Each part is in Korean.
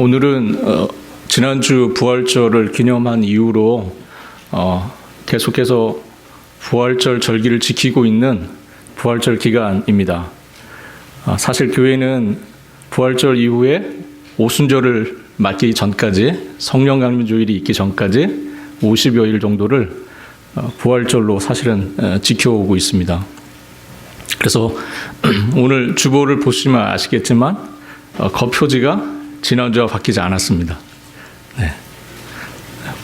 오늘은 지난주 부활절을 기념한 이후로 계속해서 부활절 절기를 지키고 있는 부활절 기간입니다. 사실 교회는 부활절 이후에 오순절을 맞기 전까지, 성령 강림 주일이 있기 전까지 50여일 정도를 부활절로 사실은 지켜오고 있습니다. 그래서 오늘 주보를 보시면 아시겠지만 겉표지가 지난주와 바뀌지 않았습니다. 네.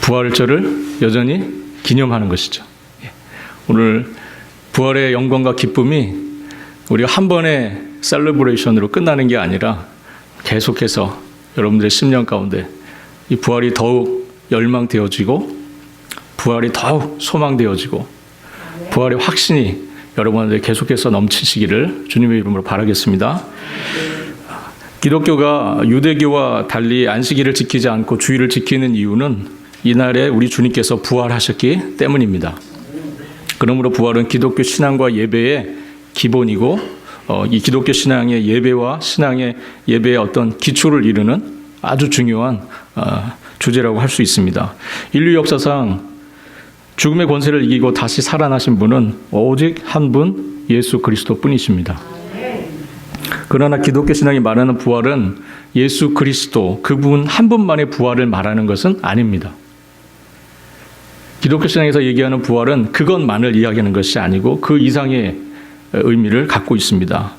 부활절을 여전히 기념하는 것이죠. 오늘 부활의 영광과 기쁨이 우리가 한 번의 셀러브레이션으로 끝나는 게 아니라 계속해서 여러분들의 심령 가운데 이 부활이 더욱 열망되어지고 부활이 더욱 소망되어지고 부활의 확신이 여러분들 계속해서 넘치시기를 주님의 이름으로 바라겠습니다. 기독교가 유대교와 달리 안식일을 지키지 않고 주일을 지키는 이유는 이날에 우리 주님께서 부활하셨기 때문입니다. 그러므로 부활은 기독교 신앙과 예배의 기본이고 이 기독교 신앙의 예배와 신앙의 예배의 어떤 기초를 이루는 아주 중요한 주제라고 할 수 있습니다. 인류 역사상 죽음의 권세를 이기고 다시 살아나신 분은 오직 한 분 예수 그리스도 뿐이십니다. 그러나 기독교 신앙이 말하는 부활은 예수 그리스도 그분 한 분만의 부활을 말하는 것은 아닙니다. 기독교 신앙에서 얘기하는 부활은 그것만을 이야기하는 것이 아니고 그 이상의 의미를 갖고 있습니다.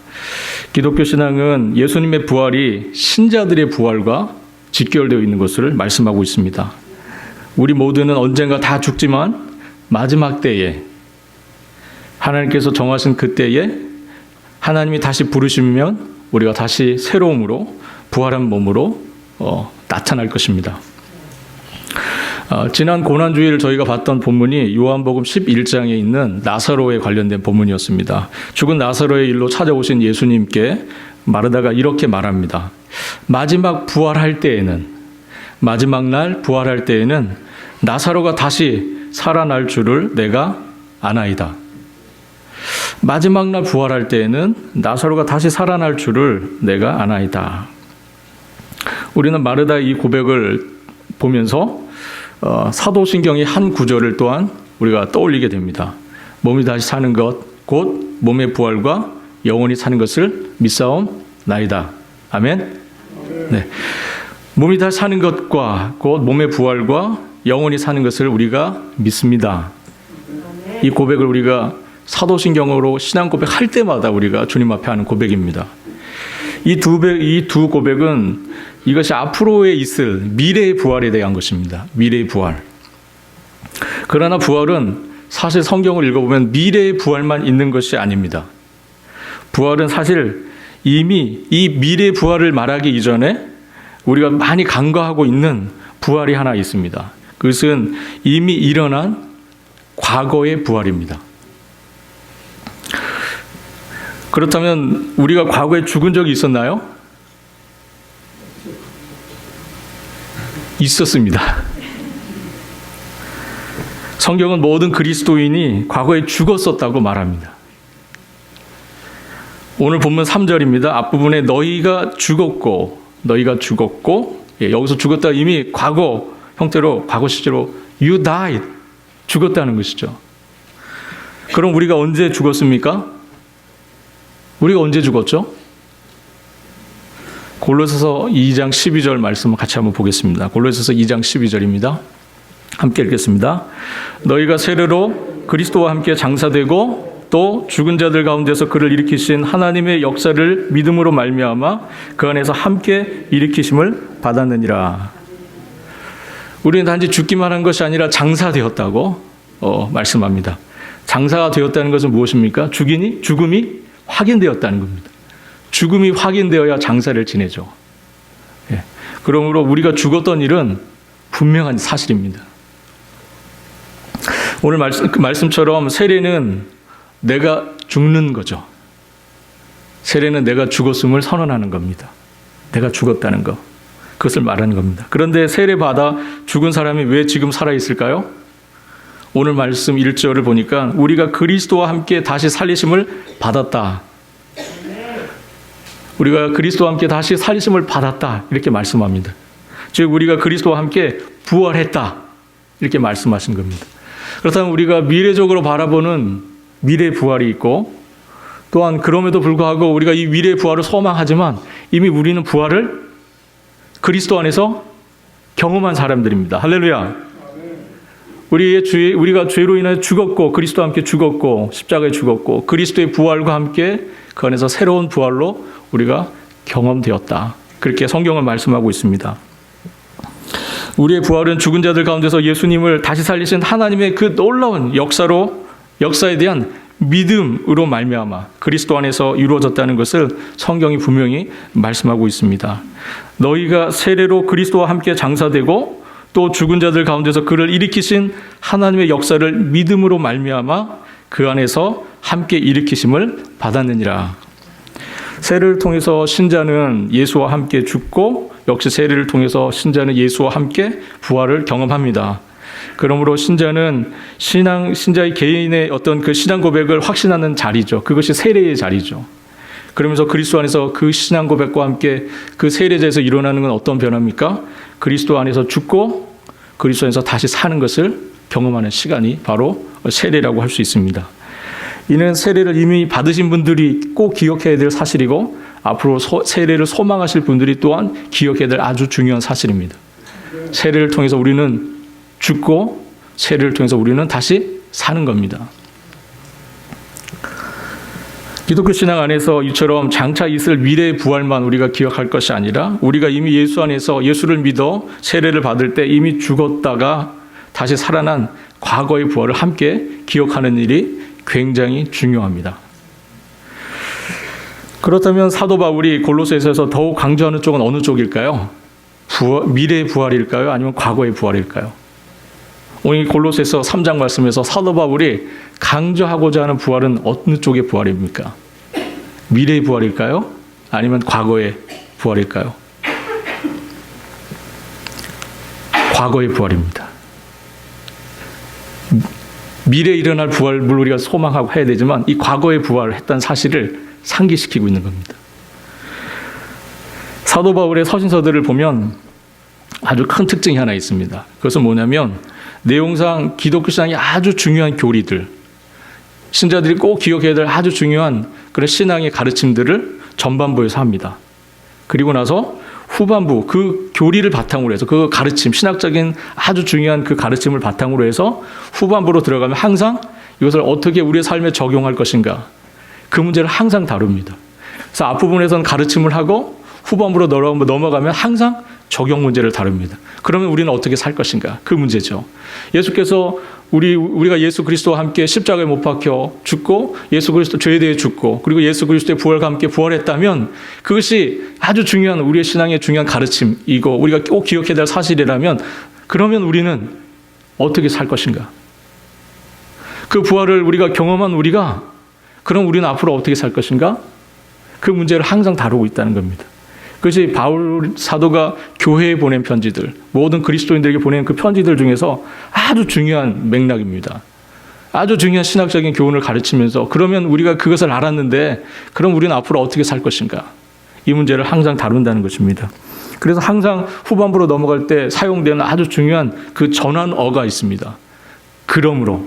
기독교 신앙은 예수님의 부활이 신자들의 부활과 직결되어 있는 것을 말씀하고 있습니다. 우리 모두는 언젠가 다 죽지만 마지막 때에 하나님께서 정하신 그 때에 하나님이 다시 부르시면 우리가 다시 새로움으로 부활한 몸으로 나타날 것입니다. 지난 고난주일 저희가 봤던 본문이 요한복음 11장에 있는 나사로에 관련된 본문이었습니다. 죽은 나사로의 일로 찾아오신 예수님께 마르다가 이렇게 말합니다. 마지막 날 부활할 때에는 나사로가 다시 살아날 줄을 내가 아나이다. 마지막 날 부활할 때에는 나사로가 다시 살아날 줄을 내가 아나이다. 우리는 마르다의 이 고백을 보면서 사도신경의 한 구절을 또한 우리가 떠올리게 됩니다. 몸이 다시 사는 것, 곧 몸의 부활과 영원히 사는 것을 믿사옵나이다. 아멘. 네. 몸이 다시 사는 것과 곧 몸의 부활과 영원히 사는 것을 우리가 믿습니다. 이 고백을 우리가 사도신경으로 신앙 고백할 때마다 우리가 주님 앞에 하는 고백입니다. 이 두 고백은 이것이 앞으로에 있을 미래의 부활에 대한 것입니다. 미래의 부활. 그러나 부활은 사실 성경을 읽어보면 미래의 부활만 있는 것이 아닙니다. 부활은 사실 이미 이 미래의 부활을 말하기 이전에 우리가 많이 간과하고 있는 부활이 하나 있습니다. 그것은 이미 일어난 과거의 부활입니다. 그렇다면 우리가 과거에 죽은 적이 있었나요? 있었습니다. 성경은 모든 그리스도인이 과거에 죽었었다고 말합니다. 오늘 본문 3절입니다. 앞부분에 너희가 죽었고 여기서 죽었다 이미 과거 형태로 과거 시제로 you died 죽었다는 것이죠. 그럼 우리가 언제 죽었습니까? 우리가 언제 죽었죠? 골로새서 2장 12절 말씀을 같이 한번 보겠습니다. 골로새서 2장 12절입니다. 함께 읽겠습니다. 너희가 세례로 그리스도와 함께 장사되고 또 죽은 자들 가운데서 그를 일으키신 하나님의 역사를 믿음으로 말미암아 그 안에서 함께 일으키심을 받았느니라. 우리는 단지 죽기만 한 것이 아니라 장사되었다고 말씀합니다. 장사가 되었다는 것은 무엇입니까? 죽음이 확인되었다는 겁니다. 죽음이 확인되어야 장사를 지내죠. 예. 그러므로 우리가 죽었던 일은 분명한 사실입니다. 오늘 말씀처럼 세례는 내가 죽는 거죠. 세례는 내가 죽었음을 선언하는 겁니다. 내가 죽었다는 거. 그것을 말하는 겁니다. 그런데 세례 받아 죽은 사람이 왜 지금 살아있을까요? 오늘 말씀 1절을 보니까 우리가 그리스도와 함께 다시 살리심을 받았다. 우리가 그리스도와 함께 다시 살리심을 받았다. 이렇게 말씀합니다. 즉 우리가 그리스도와 함께 부활했다 이렇게 말씀하신 겁니다. 그렇다면 우리가 미래적으로 바라보는 미래 부활이 있고 또한 그럼에도 불구하고 우리가 이 미래 부활을 소망하지만 이미 우리는 부활을 그리스도 안에서 경험한 사람들입니다. 할렐루야. 우리가 죄로 인해 죽었고 그리스도와 함께 죽었고 십자가에 죽었고 그리스도의 부활과 함께 그 안에서 새로운 부활로 우리가 경험되었다. 그렇게 성경은 말씀하고 있습니다. 우리의 부활은 죽은 자들 가운데서 예수님을 다시 살리신 하나님의 그 놀라운 역사에 대한 믿음으로 말미암아 그리스도 안에서 이루어졌다는 것을 성경이 분명히 말씀하고 있습니다. 너희가 세례로 그리스도와 함께 장사되고 또 죽은 자들 가운데서 그를 일으키신 하나님의 역사를 믿음으로 말미암아 그 안에서 함께 일으키심을 받았느니라. 세례를 통해서 신자는 예수와 함께 죽고 역시 세례를 통해서 신자는 예수와 함께 부활을 경험합니다. 그러므로 신자는 신자의 개인의 어떤 그 신앙 고백을 확신하는 자리죠. 그것이 세례의 자리죠. 그러면서 그리스도 안에서 그 신앙 고백과 함께 그 세례자에서 일어나는 건 어떤 변화입니까? 그리스도 안에서 죽고 그리스도 안에서 다시 사는 것을 경험하는 시간이 바로 세례라고 할 수 있습니다. 이는 세례를 이미 받으신 분들이 꼭 기억해야 될 사실이고 앞으로 세례를 소망하실 분들이 또한 기억해야 될 아주 중요한 사실입니다. 세례를 통해서 우리는 죽고 세례를 통해서 우리는 다시 사는 겁니다. 기독교 신앙 안에서 이처럼 장차 있을 미래의 부활만 우리가 기억할 것이 아니라 우리가 이미 예수 안에서 예수를 믿어 세례를 받을 때 이미 죽었다가 다시 살아난 과거의 부활을 함께 기억하는 일이 굉장히 중요합니다. 그렇다면 사도 바울이 골로새서에서 더욱 강조하는 쪽은 어느 쪽일까요? 미래의 부활일까요? 아니면 과거의 부활일까요? 오늘 골로새서 3장 말씀에서 사도 바울이 강조하고자 하는 부활은 어느 쪽의 부활입니까? 미래의 부활일까요? 아니면 과거의 부활일까요? 과거의 부활입니다. 미래에 일어날 부활을 우리가 소망하고 해야 되지만 이 과거의 부활을 했다는 사실을 상기시키고 있는 겁니다. 사도 바울의 서신서들을 보면 아주 큰 특징이 하나 있습니다. 그것은 뭐냐면 내용상 기독교 신앙의 아주 중요한 교리들, 신자들이 꼭 기억해야 될 아주 중요한 그런 신앙의 가르침들을 전반부에서 합니다. 그리고 나서 후반부 그 교리를 바탕으로 해서 그 가르침, 신학적인 아주 중요한 그 가르침을 바탕으로 해서 후반부로 들어가면 항상 이것을 어떻게 우리의 삶에 적용할 것인가 그 문제를 항상 다룹니다. 그래서 앞부분에서는 가르침을 하고 후반부로 넘어가면 항상 적용 문제를 다룹니다. 그러면 우리는 어떻게 살 것인가 그 문제죠. 예수께서 우리가 예수 그리스도와 함께 십자가에 못 박혀 죽고 예수 그리스도 죄에 대해 죽고 그리고 예수 그리스도의 부활과 함께 부활했다면 그것이 아주 중요한 우리의 신앙의 중요한 가르침이고 우리가 꼭 기억해야 될 사실이라면 그러면 우리는 어떻게 살 것인가? 그 부활을 우리가 경험한 그럼 우리는 앞으로 어떻게 살 것인가? 그 문제를 항상 다루고 있다는 겁니다. 그것이 바울 사도가 교회에 보낸 편지들, 모든 그리스도인들에게 보낸 그 편지들 중에서 아주 중요한 맥락입니다. 아주 중요한 신학적인 교훈을 가르치면서 그러면 우리가 그것을 알았는데 그럼 우리는 앞으로 어떻게 살 것인가? 이 문제를 항상 다룬다는 것입니다. 그래서 항상 후반부로 넘어갈 때 사용되는 아주 중요한 그 전환어가 있습니다. 그러므로.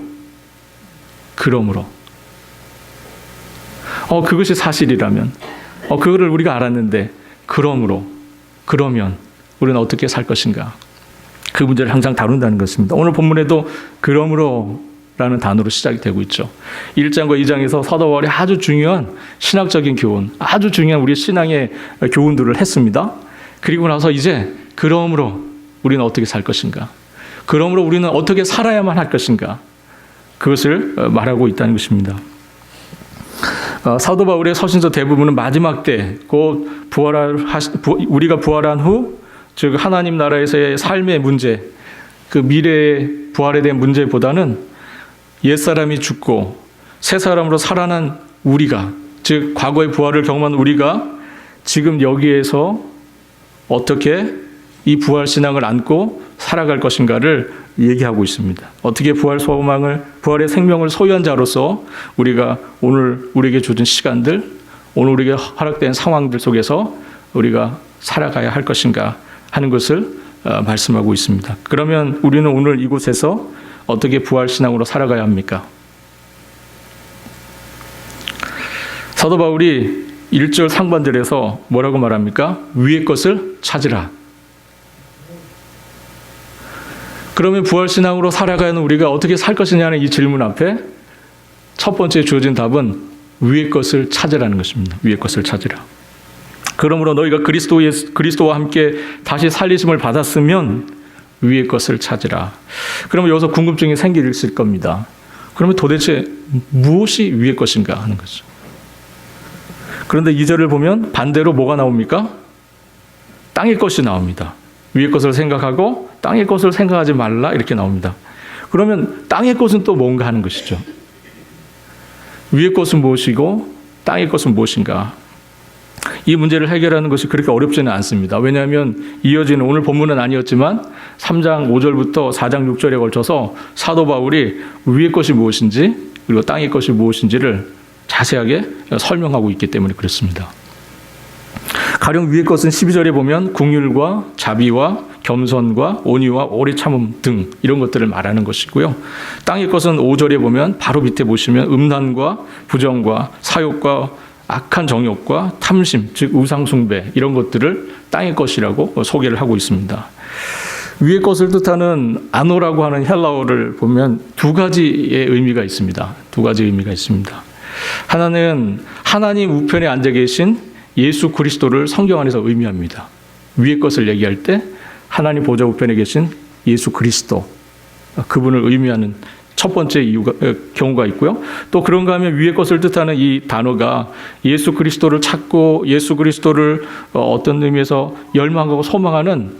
그것이 사실이라면, 그거를 우리가 알았는데 그러면 우리는 어떻게 살 것인가? 그 문제를 항상 다룬다는 것입니다. 오늘 본문에도 그러므로라는 단어로 시작이 되고 있죠. 1장과 2장에서 사도 바울이 아주 중요한 신학적인 교훈, 아주 중요한 우리 신앙의 교훈들을 했습니다. 그리고 나서 이제 그러므로 우리는 어떻게 살 것인가? 그러므로 우리는 어떻게 살아야만 할 것인가? 그것을 말하고 있다는 것입니다. 사도 바울의 서신서 대부분은 마지막 때 곧 우리가 부활한 후 즉 하나님 나라에서의 삶의 문제, 그 미래의 부활에 대한 문제보다는 옛사람이 죽고 새 사람으로 살아난 우리가, 즉 과거의 부활을 경험한 우리가 지금 여기에서 어떻게 이 부활 신앙을 안고 살아갈 것인가를 얘기하고 있습니다. 어떻게 부활의 생명을 소유한 자로서 우리가 오늘 우리에게 주어진 시간들, 오늘 우리에게 허락된 상황들 속에서 우리가 살아가야 할 것인가 하는 것을 말씀하고 있습니다. 그러면 우리는 오늘 이곳에서 어떻게 부활신앙으로 살아가야 합니까? 사도 바울이 1절 상반절에서 뭐라고 말합니까? 위의 것을 찾으라. 그러면 부활신앙으로 살아가는 우리가 어떻게 살 것이냐는 이 질문 앞에 첫 번째 주어진 답은 위의 것을 찾으라는 것입니다. 위의 것을 찾으라. 그러므로 너희가 그리스도와 함께 다시 살리심을 받았으면 위의 것을 찾으라. 그러면 여기서 궁금증이 생길 겁니다. 그러면 도대체 무엇이 위의 것인가 하는 거죠. 그런데 2절을 보면 반대로 뭐가 나옵니까? 땅의 것이 나옵니다. 위의 것을 생각하고 땅의 것을 생각하지 말라 이렇게 나옵니다. 그러면 땅의 것은 또 뭔가 하는 것이죠. 위의 것은 무엇이고 땅의 것은 무엇인가? 이 문제를 해결하는 것이 그렇게 어렵지는 않습니다. 왜냐하면 이어지는 오늘 본문은 아니었지만 3장 5절부터 4장 6절에 걸쳐서 사도 바울이 위의 것이 무엇인지 그리고 땅의 것이 무엇인지를 자세하게 설명하고 있기 때문에 그렇습니다. 가령 위의 것은 12절에 보면 긍휼과 자비와 겸손과 온유와 오래 참음 등 이런 것들을 말하는 것이고요. 땅의 것은 5절에 보면 바로 밑에 보시면 음란과 부정과 사욕과 악한 정욕과 탐심, 즉 우상숭배 이런 것들을 땅의 것이라고 소개를 하고 있습니다. 위의 것을 뜻하는 아노라고 하는 헬라어를 보면 두 가지의 의미가 있습니다. 두 가지 의미가 있습니다. 하나는 하나님 우편에 앉아 계신 예수 그리스도를 성경 안에서 의미합니다. 위의 것을 얘기할 때 하나님 보좌 우편에 계신 예수 그리스도, 그분을 의미하는 첫 번째 경우가 있고요. 또 그런가 하면 위의 것을 뜻하는 이 단어가 예수 그리스도를 찾고 예수 그리스도를 어떤 의미에서 열망하고 소망하는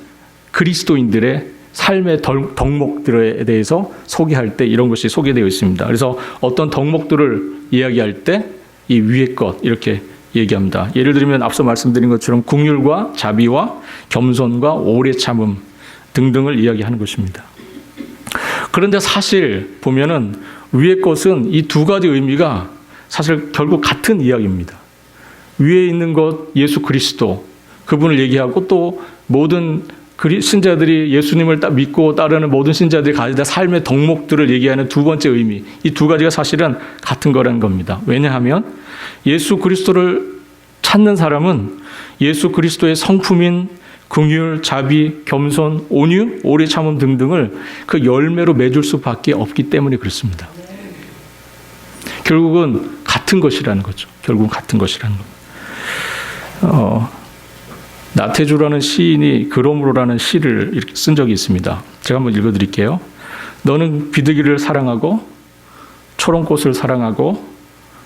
그리스도인들의 삶의 덕목들에 대해서 소개할 때 이런 것이 소개되어 있습니다. 그래서 어떤 덕목들을 이야기할 때 이 위의 것 이렇게 얘기합니다. 예를 들면 앞서 말씀드린 것처럼 긍휼과 자비와 겸손과 오래 참음 등등을 이야기하는 것입니다. 그런데 사실 보면은 위의 것은 이 두 가지 의미가 사실 결국 같은 이야기입니다. 위에 있는 것 예수 그리스도 그분을 얘기하고 또 모든 신자들이 예수님을 믿고 따르는 모든 신자들이 가지다 삶의 덕목들을 얘기하는 두 번째 의미, 이 두 가지가 사실은 같은 거라는 겁니다. 왜냐하면 예수 그리스도를 찾는 사람은 예수 그리스도의 성품인 긍휼, 자비, 겸손, 온유, 오래 참음 등등을 그 열매로 맺을 수밖에 없기 때문에 그렇습니다. 결국은 같은 것이라는 거죠. 결국은 같은 것이라는 겁니다. 나태주라는 시인이 그러므로라는 시를 이렇게 쓴 적이 있습니다. 제가 한번 읽어드릴게요. 너는 비둘기를 사랑하고 초롱꽃을 사랑하고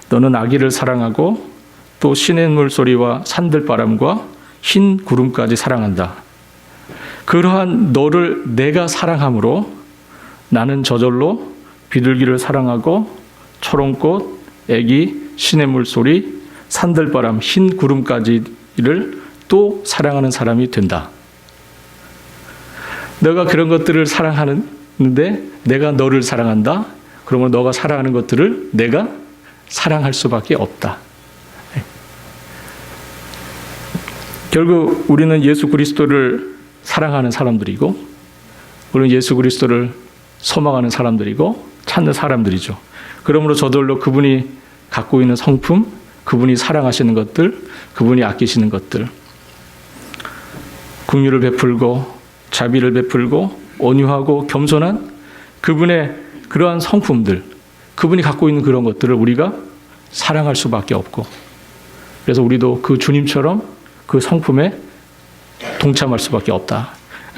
너는 아기를 사랑하고 또 시냇물 소리와 산들바람과 흰 구름까지 사랑한다. 그러한 너를 내가 사랑함으로 나는 저절로 비둘기를 사랑하고 초롱꽃, 아기, 시냇물 소리, 산들바람, 흰 구름까지를 또 사랑하는 사람이 된다. 너가 그런 것들을 사랑하는데 내가 너를 사랑한다. 그러면 너가 사랑하는 것들을 내가 사랑할 수밖에 없다. 결국 우리는 예수 그리스도를 사랑하는 사람들이고 우리는 예수 그리스도를 소망하는 사람들이고 찾는 사람들이죠. 그러므로 저절로 그분이 갖고 있는 성품, 그분이 사랑하시는 것들, 그분이 아끼시는 것들, 긍휼을 베풀고 자비를 베풀고 온유하고 겸손한 그분의 그러한 성품들, 그분이 갖고 있는 그런 것들을 우리가 사랑할 수밖에 없고 그래서 우리도 그 주님처럼 그 성품에 동참할 수밖에 없다.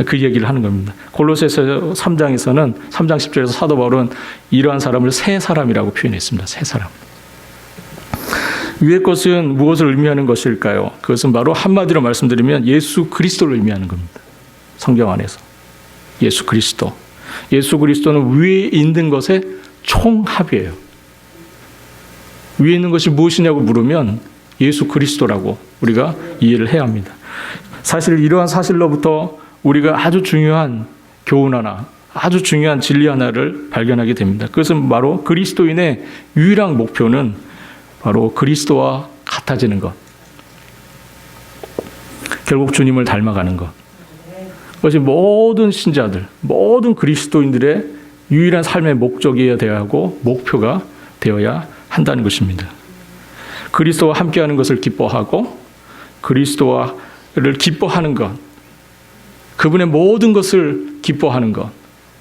그 얘기를 하는 겁니다. 골로새서 3장에서는 3장 10절에서 사도 바울은 이러한 사람을 새 사람이라고 표현했습니다. 새 사람. 위의 것은 무엇을 의미하는 것일까요? 그것은 바로 한마디로 말씀드리면 예수 그리스도를 의미하는 겁니다. 성경 안에서. 예수 그리스도. 예수 그리스도는 위에 있는 것의 총합이에요. 위에 있는 것이 무엇이냐고 물으면 예수 그리스도라고 우리가 이해를 해야 합니다. 사실 이러한 사실로부터 우리가 아주 중요한 교훈 하나, 아주 중요한 진리 하나를 발견하게 됩니다. 그것은 바로 그리스도인의 유일한 목표는 바로 그리스도와 같아지는 것. 결국 주님을 닮아가는 것. 그것이 모든 신자들, 모든 그리스도인들의 유일한 삶의 목적이어야 되고 목표가 되어야 한다는 것입니다. 그리스도와 함께하는 것을 기뻐하고 그리스도를 기뻐하는 것, 그분의 모든 것을 기뻐하는 것,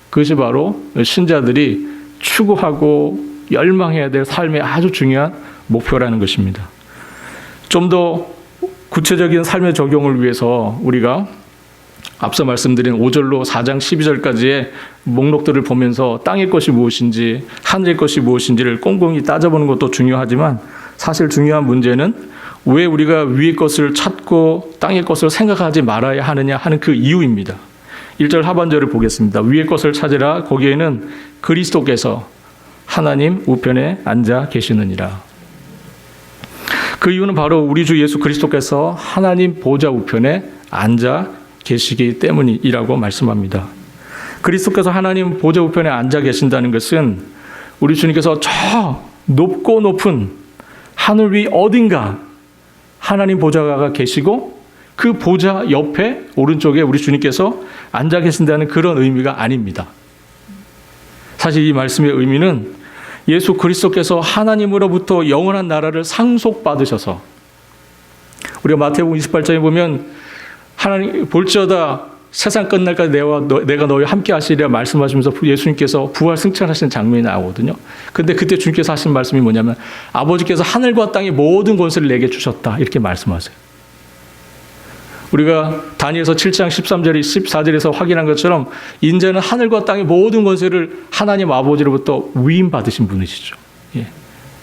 그것이 바로 신자들이 추구하고 열망해야 될 삶의 아주 중요한 목표라는 것입니다. 좀 더 구체적인 삶의 적용을 위해서 우리가 앞서 말씀드린 5절로 4장 12절까지의 목록들을 보면서 땅의 것이 무엇인지 하늘의 것이 무엇인지를 꼼꼼히 따져보는 것도 중요하지만 사실 중요한 문제는 왜 우리가 위의 것을 찾고 땅의 것을 생각하지 말아야 하느냐 하는 그 이유입니다. 1절 하반절을 보겠습니다. 위의 것을 찾으라. 거기에는 그리스도께서 하나님 우편에 앉아 계시느니라. 그 이유는 바로 우리 주 예수 그리스도께서 하나님 보좌 우편에 앉아 계시기 때문이라고 말씀합니다. 그리스도께서 하나님 보좌 우편에 앉아 계신다는 것은 우리 주님께서 저 높고 높은 하늘 위 어딘가 하나님 보좌가 계시고 그 보좌 옆에 오른쪽에 우리 주님께서 앉아 계신다는 그런 의미가 아닙니다. 사실 이 말씀의 의미는 예수 그리스도께서 하나님으로부터 영원한 나라를 상속받으셔서 우리가 마태복음 28장에 보면 하나님 볼지어다 세상 끝날까지 내가 너희와 함께 하시리라 말씀하시면서 예수님께서 부활 승천하시는 장면이 나오거든요. 근데 그때 주님께서 하신 말씀이 뭐냐면 아버지께서 하늘과 땅의 모든 권세를 내게 주셨다 이렇게 말씀하세요. 우리가 다니엘서 7장 13절 14절에서 확인한 것처럼 인자는 하늘과 땅의 모든 권세를 하나님 아버지로부터 위임받으신 분이시죠. 예.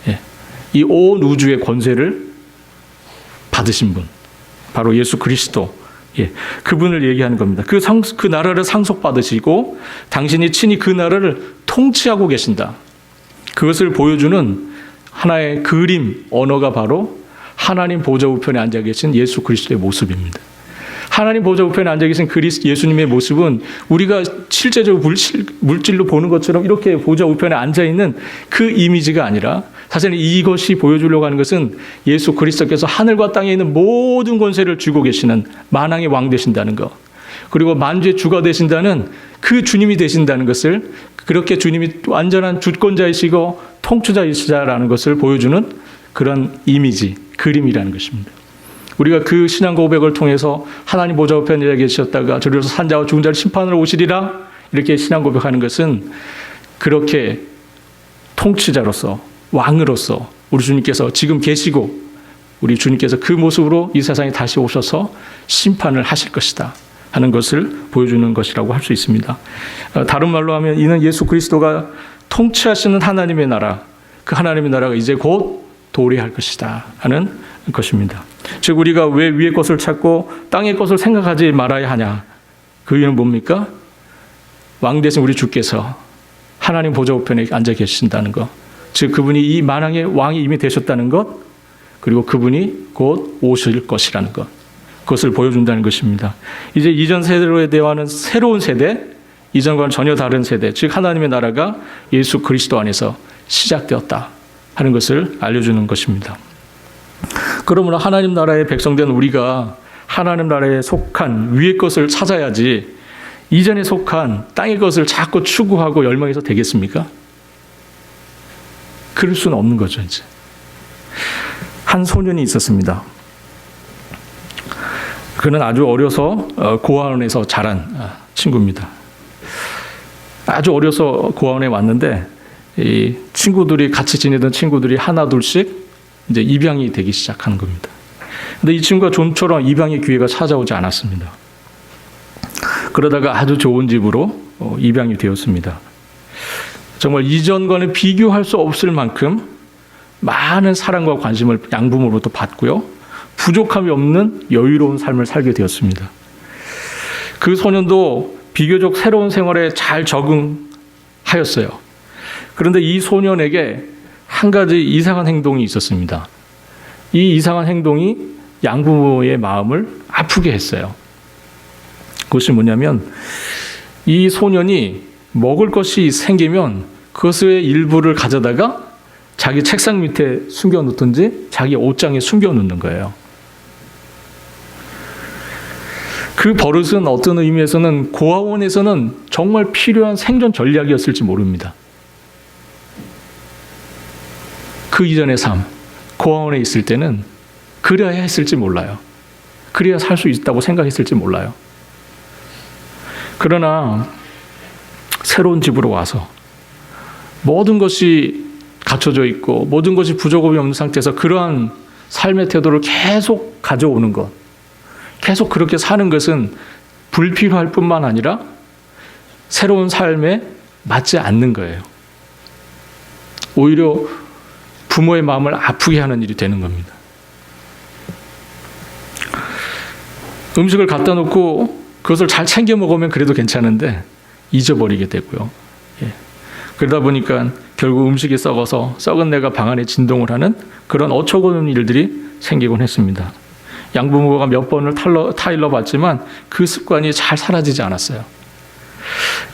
예. 이 온 우주의 권세를 받으신 분 바로 예수 그리스도, 예, 그분을 얘기하는 겁니다. 그 나라를 상속받으시고 당신이 친히 그 나라를 통치하고 계신다. 그것을 보여주는 하나의 그림, 언어가 바로 하나님 보좌 우편에 앉아 계신 예수 그리스도의 모습입니다. 하나님 보좌 우편에 앉아 계신 예수님의 모습은 우리가 실제적으로 물질로 보는 것처럼 이렇게 보좌 우편에 앉아 있는 그 이미지가 아니라 사실은 이것이 보여주려고 하는 것은 예수 그리스도께서 하늘과 땅에 있는 모든 권세를 쥐고 계시는 만왕의 왕 되신다는 것, 그리고 만주의 주가 되신다는 그 주님이 되신다는 것을, 그렇게 주님이 완전한 주권자이시고 통치자이시다라는 것을 보여주는 그런 이미지, 그림이라는 것입니다. 우리가 그 신앙 고백을 통해서 하나님 보좌 우편에 계셨다가 저리로서 산자와 죽은 자를 심판으로 오시리라 이렇게 신앙 고백하는 것은 그렇게 통치자로서 왕으로서 우리 주님께서 지금 계시고 우리 주님께서 그 모습으로 이 세상에 다시 오셔서 심판을 하실 것이다 하는 것을 보여주는 것이라고 할 수 있습니다. 다른 말로 하면 이는 예수 그리스도가 통치하시는 하나님의 나라, 그 하나님의 나라가 이제 곧 도래할 것이다 하는 것입니다. 즉 우리가 왜 위의 것을 찾고 땅의 것을 생각하지 말아야 하냐, 그 이유는 뭡니까? 왕 되신 우리 주께서 하나님 보좌 우편에 앉아 계신다는 것, 즉 그분이 이 만왕의 왕이 이미 되셨다는 것, 그리고 그분이 곧 오실 것이라는 것, 그것을 보여준다는 것입니다. 이제 이전 세대로에 대화하는 새로운 세대, 이전과는 전혀 다른 세대, 즉 하나님의 나라가 예수 그리스도 안에서 시작되었다 하는 것을 알려주는 것입니다. 그러므로 하나님 나라의 백성된 우리가 하나님 나라에 속한 위의 것을 찾아야지 이전에 속한 땅의 것을 자꾸 추구하고 열망해서 되겠습니까? 그럴 수는 없는 거죠. 이제 한 소년이 있었습니다. 그는 아주 어려서 고아원에서 자란 친구입니다. 아주 어려서 고아원에 왔는데 이 친구들이 같이 지내던 친구들이 하나 둘씩 이제 입양이 되기 시작하는 겁니다. 근데 이 친구가 좀처럼 입양의 기회가 찾아오지 않았습니다. 그러다가 아주 좋은 집으로 입양이 되었습니다. 정말 이전과는 비교할 수 없을 만큼 많은 사랑과 관심을 양부모로부터 받고요, 부족함이 없는 여유로운 삶을 살게 되었습니다. 그 소년도 비교적 새로운 생활에 잘 적응하였어요. 그런데 이 소년에게 한 가지 이상한 행동이 있었습니다. 이 이상한 행동이 양부모의 마음을 아프게 했어요. 그것이 뭐냐면 이 소년이 먹을 것이 생기면 그것의 일부를 가져다가 자기 책상 밑에 숨겨놓든지 자기 옷장에 숨겨놓는 거예요. 그 버릇은 어떤 의미에서는 고아원에서는 정말 필요한 생존 전략이었을지 모릅니다. 그 이전의 삶, 고아원에 있을 때는 그래야 했을지 몰라요. 그래야 살 수 있다고 생각했을지 몰라요. 그러나 새로운 집으로 와서 모든 것이 갖춰져 있고 모든 것이 부족함이 없는 상태에서 그러한 삶의 태도를 계속 가져오는 것, 계속 그렇게 사는 것은 불필요할 뿐만 아니라 새로운 삶에 맞지 않는 거예요. 오히려 부모의 마음을 아프게 하는 일이 되는 겁니다. 음식을 갖다 놓고 그것을 잘 챙겨 먹으면 그래도 괜찮은데 잊어버리게 되고요. 그러다 보니까 결국 음식이 썩어서 썩은 내가 방 안에 진동을 하는 그런 어처구니없는 일들이 생기곤 했습니다. 양부모가 몇 번을 타일러 봤지만 그 습관이 잘 사라지지 않았어요.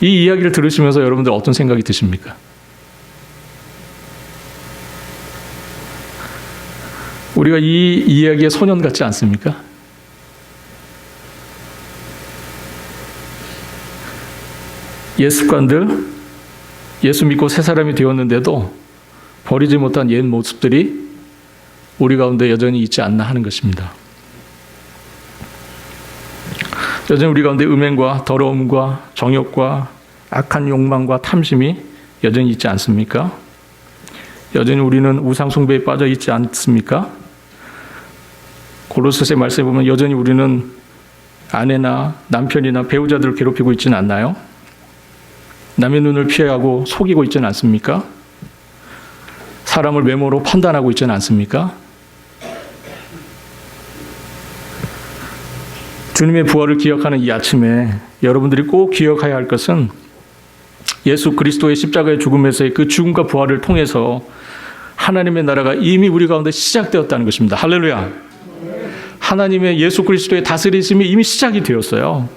이 이야기를 들으시면서 여러분들 어떤 생각이 드십니까? 우리가 이 이야기의 소년 같지 않습니까? 옛 습관들, 예수 믿고 새 사람이 되었는데도 버리지 못한 옛 모습들이 우리 가운데 여전히 있지 않나 하는 것입니다. 여전히 우리 가운데 음행과 더러움과 정욕과 악한 욕망과 탐심이 여전히 있지 않습니까? 여전히 우리는 우상 숭배에 빠져 있지 않습니까? 고로새서 말씀에 보면 여전히 우리는 아내나 남편이나 배우자들을 괴롭히고 있지는 않나요? 남의 눈을 피해가고 속이고 있지는 않습니까? 사람을 외모로 판단하고 있지는 않습니까? 주님의 부활을 기억하는 이 아침에 여러분들이 꼭 기억해야 할 것은 예수 그리스도의 십자가의 죽음에서의 그 죽음과 부활을 통해서 하나님의 나라가 이미 우리 가운데 시작되었다는 것입니다. 할렐루야. 하나님의 예수 그리스도의 다스리심이 이미 시작이 되었어요.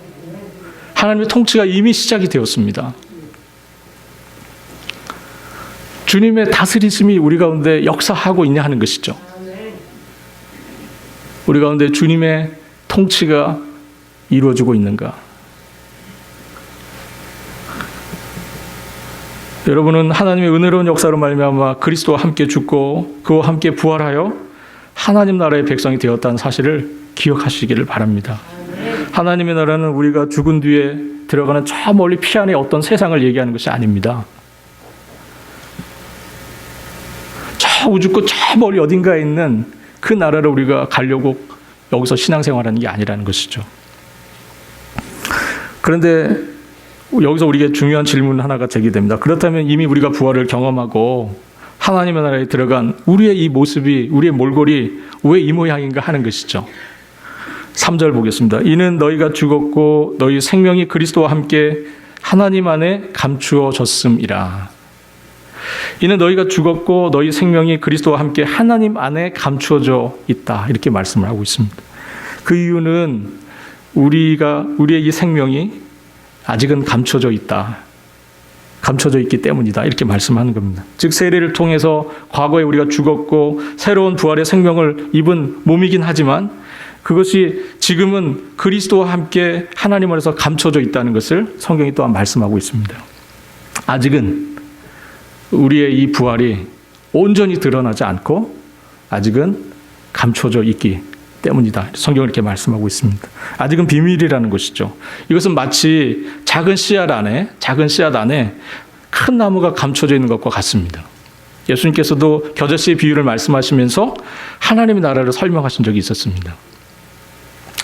하나님의 통치가 이미 시작이 되었습니다. 주님의 다스리심이 우리 가운데 역사하고 있냐 하는 것이죠. 우리 가운데 주님의 통치가 이루어지고 있는가? 여러분은 하나님의 은혜로운 역사로 말미암아 그리스도와 함께 죽고 그와 함께 부활하여 하나님 나라의 백성이 되었다는 사실을 기억하시기를 바랍니다. 하나님의 나라는 우리가 죽은 뒤에 들어가는 저 멀리 피안의 어떤 세상을 얘기하는 것이 아닙니다. 저 우주 끝 저 멀리 어딘가에 있는 그 나라를 우리가 가려고 여기서 신앙생활하는 게 아니라는 것이죠. 그런데 여기서 우리에게 중요한 질문 하나가 제기됩니다. 그렇다면 이미 우리가 부활을 경험하고 하나님의 나라에 들어간 우리의 이 모습이, 우리의 몰골이 왜 이 모양인가 하는 것이죠. 3절 보겠습니다. 이는 너희가 죽었고 너희 생명이 그리스도와 함께 하나님 안에 감추어졌음이라. 이는 너희가 죽었고 너희 생명이 그리스도와 함께 하나님 안에 감추어져 있다. 이렇게 말씀을 하고 있습니다. 그 이유는 우리의 이 생명이 아직은 감춰져 있다. 감춰져 있기 때문이다. 이렇게 말씀하는 겁니다. 즉 세례를 통해서 과거에 우리가 죽었고 새로운 부활의 생명을 입은 몸이긴 하지만 그것이 지금은 그리스도와 함께 하나님 안에서 감춰져 있다는 것을 성경이 또한 말씀하고 있습니다. 아직은 우리의 이 부활이 온전히 드러나지 않고 아직은 감춰져 있기 때문이다. 성경은 이렇게 말씀하고 있습니다. 아직은 비밀이라는 것이죠. 이것은 마치 작은 씨앗 안에 큰 나무가 감춰져 있는 것과 같습니다. 예수님께서도 겨자씨의 비유를 말씀하시면서 하나님의 나라를 설명하신 적이 있었습니다.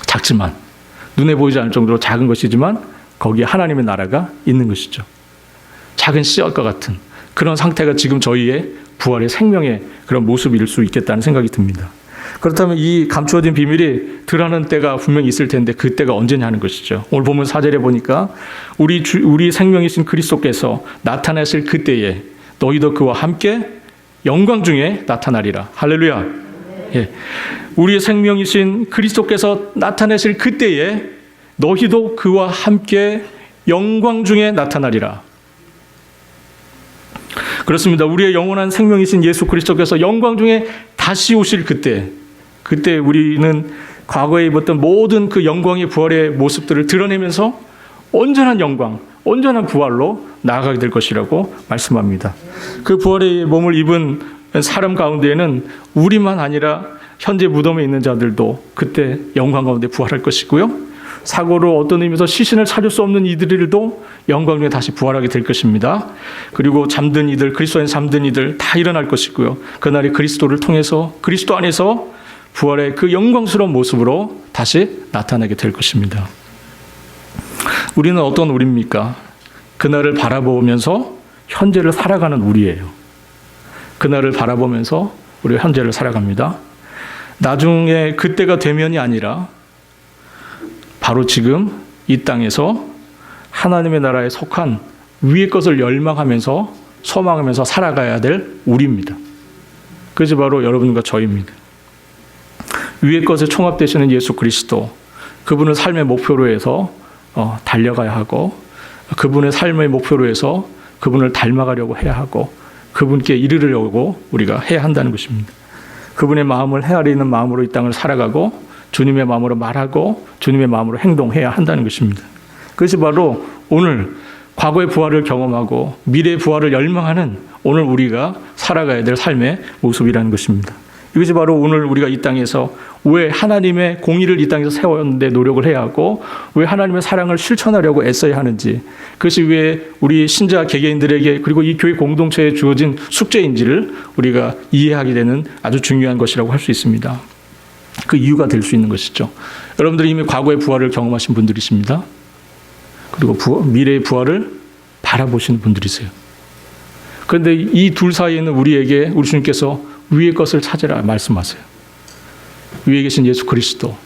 작지만 눈에 보이지 않을 정도로 작은 것이지만 거기에 하나님의 나라가 있는 것이죠. 작은 씨앗과 같은 그런 상태가 지금 저희의 부활의 생명의 그런 모습일 수 있겠다는 생각이 듭니다. 그렇다면 이 감추어진 비밀이 드러나는 때가 분명히 있을 텐데 그 때가 언제냐 하는 것이죠. 오늘 본문 4절에 보니까 우리 생명이신 그리스도께서 나타나실 그때에 너희도 그와 함께 영광 중에 나타나리라. 할렐루야. 예. 우리의 생명이신 그리스도께서 나타나실 그때에 너희도 그와 함께 영광 중에 나타나리라. 그렇습니다. 우리의 영원한 생명이신 예수 그리스도께서 영광 중에 다시 오실 그때 우리는 과거에 입었던 모든 그 영광의 부활의 모습들을 드러내면서 온전한 영광, 온전한 부활로 나아가게 될 것이라고 말씀합니다. 그 부활의 몸을 입은 사람 가운데에는 우리만 아니라 현재 무덤에 있는 자들도 그때 영광 가운데 부활할 것이고요. 사고로 어떤 의미에서 시신을 찾을 수 없는 이들도 영광 중에 다시 부활하게 될 것입니다. 그리고 잠든 이들, 그리스도 안에 잠든 이들 다 일어날 것이고요. 그날이 그리스도를 통해서 그리스도 안에서 부활의 그 영광스러운 모습으로 다시 나타나게 될 것입니다. 우리는 어떤 우리입니까? 그날을 바라보면서 현재를 살아가는 우리예요. 그날을 바라보면서 우리가 현재를 살아갑니다. 나중에 그때가 되면이 아니라 바로 지금 이 땅에서 하나님의 나라에 속한 위의 것을 열망하면서 소망하면서 살아가야 될 우리입니다. 그것이 바로 여러분과 저입니다. 위의 것에 총합되시는 예수 그리스도, 그분을 삶의 목표로 해서 달려가야 하고, 그분의 삶의 목표로 해서 그분을 닮아가려고 해야 하고, 그분께 이르려고 우리가 해야 한다는 것입니다. 그분의 마음을 헤아리는 마음으로 이 땅을 살아가고 주님의 마음으로 말하고 주님의 마음으로 행동해야 한다는 것입니다. 그것이 바로 오늘 과거의 부활을 경험하고 미래의 부활을 열망하는 오늘 우리가 살아가야 될 삶의 모습이라는 것입니다. 이것이 바로 오늘 우리가 이 땅에서 왜 하나님의 공의를 이 땅에서 세우는데 노력을 해야 하고 왜 하나님의 사랑을 실천하려고 애써야 하는지, 그것이 왜 우리 신자 개개인들에게 그리고 이 교회 공동체에 주어진 숙제인지를 우리가 이해하게 되는 아주 중요한 것이라고 할 수 있습니다. 그 이유가 될 수 있는 것이죠. 여러분들이 이미 과거의 부활을 경험하신 분들이십니다. 그리고 미래의 부활을 바라보시는 분들이세요. 그런데 이 둘 사이에 있는 우리에게 우리 주님께서 위의 것을 찾으라 말씀하세요. 위에 계신 예수 그리스도,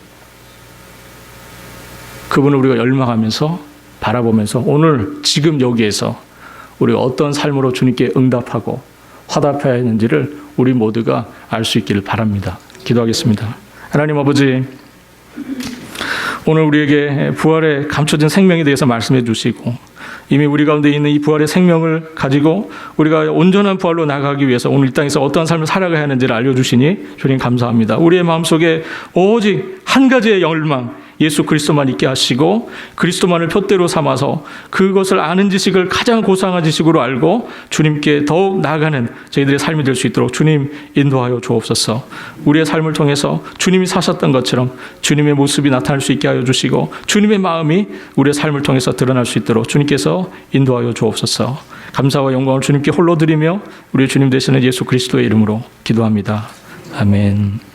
그분을 우리가 열망하면서 바라보면서 오늘 지금 여기에서 우리가 어떤 삶으로 주님께 응답하고 화답해야 하는지를 우리 모두가 알 수 있기를 바랍니다. 기도하겠습니다. 하나님 아버지, 오늘 우리에게 부활에 감춰진 생명에 대해서 말씀해 주시고 이미 우리 가운데 있는 이 부활의 생명을 가지고 우리가 온전한 부활로 나가기 위해서 오늘 이 땅에서 어떠한 삶을 살아가야 하는지를 알려주시니 주님 감사합니다. 우리의 마음속에 오직 한 가지의 열망, 예수 그리스도만 있게 하시고 그리스도만을 푯대로 삼아서 그것을 아는 지식을 가장 고상한 지식으로 알고 주님께 더욱 나아가는 저희들의 삶이 될 수 있도록 주님 인도하여 주옵소서. 우리의 삶을 통해서 주님이 사셨던 것처럼 주님의 모습이 나타날 수 있게 하여 주시고 주님의 마음이 우리의 삶을 통해서 드러날 수 있도록 주님께서 인도하여 주옵소서. 감사와 영광을 주님께 홀로 드리며 우리 주님 되시는 예수 그리스도의 이름으로 기도합니다. 아멘.